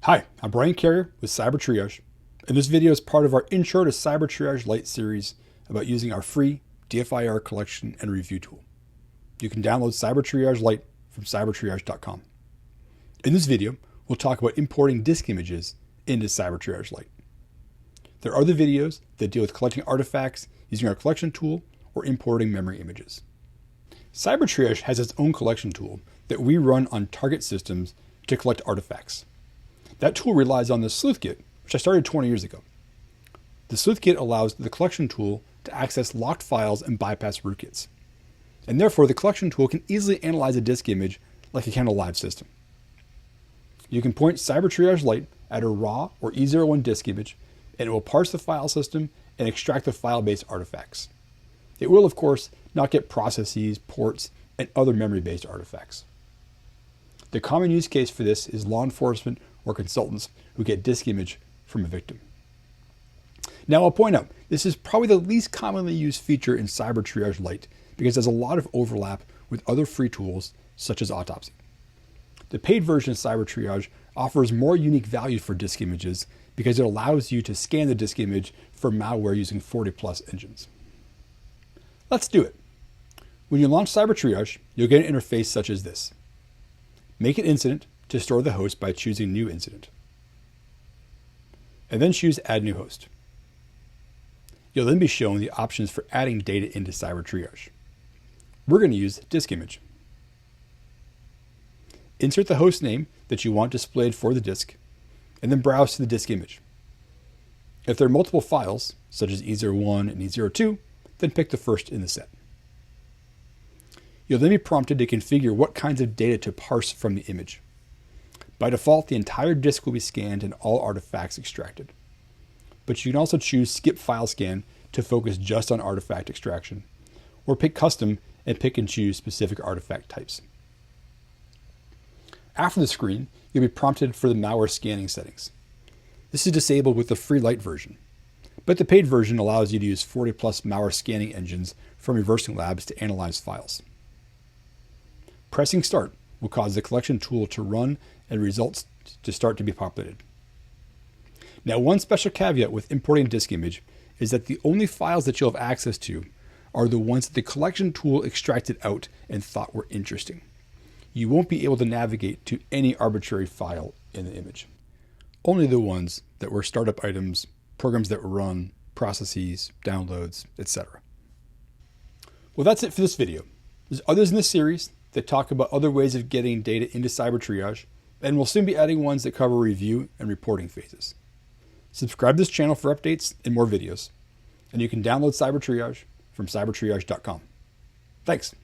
Hi, I'm Brian Carrier with Cyber Triage, and this video is part of our Intro to Cyber Triage Lite series about using our free DFIR collection and review tool. You can download Cyber Triage Lite from cybertriage.com. In this video, we'll talk about importing disk images into Cyber Triage Lite. There are other videos that deal with collecting artifacts using our collection tool or importing memory images. Cyber Triage has its own collection tool that we run on target systems to collect artifacts. That tool relies on the sleuth kit, which I started 20 years ago. The sleuth kit allows the collection tool to access locked files and bypass rootkits. And therefore, the collection tool can easily analyze a disk image like it can a live system. You can point Cyber Triage Lite at a raw or E01 disk image, and it will parse the file system and extract the file-based artifacts. It will, of course, not get processes, ports, and other memory-based artifacts. The common use case for this is law enforcement or consultants who get disk image from a victim. Now, I'll point out, this is probably the least commonly used feature in Cyber Triage Lite because there's a lot of overlap with other free tools such as Autopsy. The paid version of Cyber Triage offers more unique value for disk images because it allows you to scan the disk image for malware using 40+ engines. Let's do it. When you launch Cyber Triage, you'll get an interface such as this. Make an incident to store the host by choosing New Incident. And then choose Add New Host. You'll then be shown the options for adding data into Cyber Triage. We're going to use disk image. Insert the host name that you want displayed for the disk, and then browse to the disk image. If there are multiple files, such as E01 and E02, then pick the first in the set. You'll then be prompted to configure what kinds of data to parse from the image. By default, the entire disk will be scanned and all artifacts extracted. But you can also choose Skip File Scan to focus just on artifact extraction, or pick Custom and pick and choose specific artifact types. After the screen, you'll be prompted for the malware scanning settings. This is disabled with the free Lite version, but the paid version allows you to use 40+ malware scanning engines from Reversing Labs to analyze files. Pressing Start will cause the collection tool to run and results to start to be populated. Now, one special caveat with importing disk image is that the only files that you'll have access to are the ones that the collection tool extracted out and thought were interesting. You won't be able to navigate to any arbitrary file in the image. Only the ones that were startup items, programs that run, processes, downloads, etc. Well, that's it for this video. There's others in this series that talk about other ways of getting data into Cyber Triage, and we'll soon be adding ones that cover review and reporting phases. Subscribe to this channel for updates and more videos, and you can download Cyber Triage from cybertriage.com. Thanks.